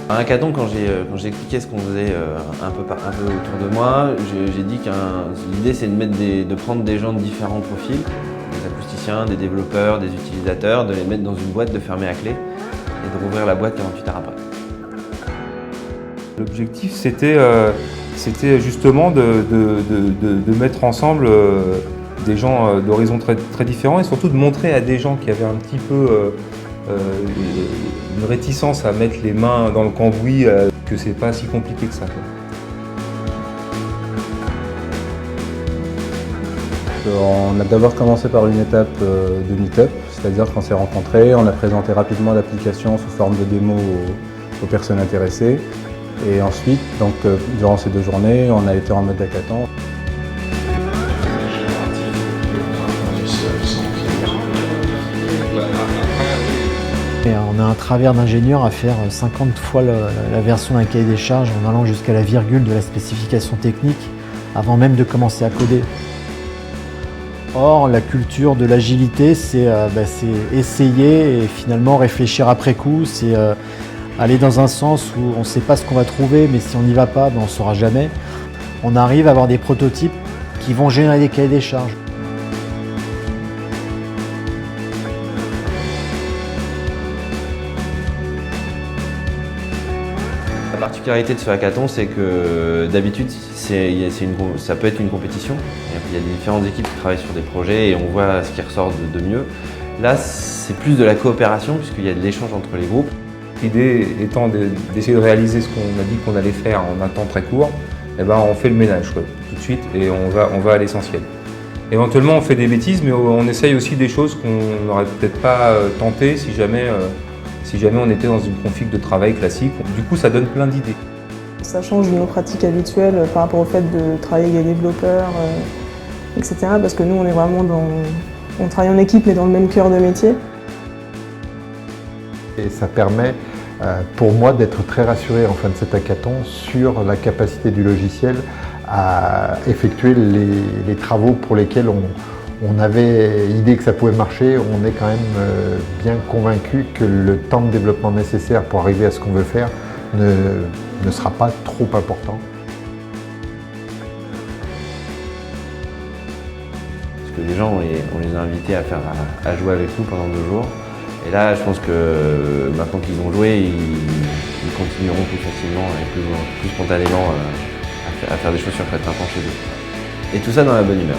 À Hackathon, quand j'ai expliqué ce qu'on faisait un peu autour de moi, j'ai dit que l'idée c'est de prendre des gens de différents profils, des acousticiens, des développeurs, des utilisateurs, de les mettre dans une boîte, de fermer à clé et de rouvrir la boîte 48 heures après. L'objectif c'était justement de mettre ensemble des gens d'horizons très différents et surtout de montrer à des gens qui avaient un petit peu une réticence à mettre les mains dans le cambouis que c'est pas si compliqué que ça, quoi. On a d'abord commencé par une étape de meet-up, c'est-à-dire qu'on s'est rencontrés, on a présenté rapidement l'application sous forme de démo aux personnes intéressées. Et ensuite, donc, durant ces 2 journées, on a été en mode hackathon. Et on a un travers d'ingénieur à faire 50 fois la version d'un cahier des charges en allant jusqu'à la virgule de la spécification technique avant même de commencer à coder. Or, la culture de l'agilité, c'est essayer et finalement réfléchir après coup, c'est aller dans un sens où on ne sait pas ce qu'on va trouver, mais si on n'y va pas, on ne saura jamais. On arrive à avoir des prototypes qui vont générer des cahiers des charges. La particularité de ce hackathon, c'est que d'habitude, ça peut être une compétition. Il y a différentes équipes qui travaillent sur des projets et on voit ce qui ressort de mieux. Là, c'est plus de la coopération puisqu'il y a de l'échange entre les groupes. L'idée étant d'essayer de réaliser ce qu'on a dit qu'on allait faire en un temps très court, eh ben on fait le ménage, quoi, tout de suite et on va à l'essentiel. Éventuellement on fait des bêtises, mais on essaye aussi des choses qu'on n'aurait peut-être pas tentées si jamais on était dans une config de travail classique. Du coup ça donne plein d'idées. Ça change de nos pratiques habituelles par rapport au fait de travailler avec des développeurs, etc. Parce que nous on est vraiment on travaille en équipe mais dans le même cœur de métier. Et ça permet pour moi d'être très rassuré en fin de cet hackathon sur la capacité du logiciel à effectuer les travaux pour lesquels on avait idée que ça pouvait marcher. On est quand même bien convaincu que le temps de développement nécessaire pour arriver à ce qu'on veut faire ne sera pas trop important. Parce que les gens, on les a invités à jouer avec nous pendant 2 jours. Et là, je pense que maintenant qu'ils ont joué, ils continueront plus facilement et plus spontanément à faire des choses sur le printemps chez eux. Et tout ça dans la bonne humeur.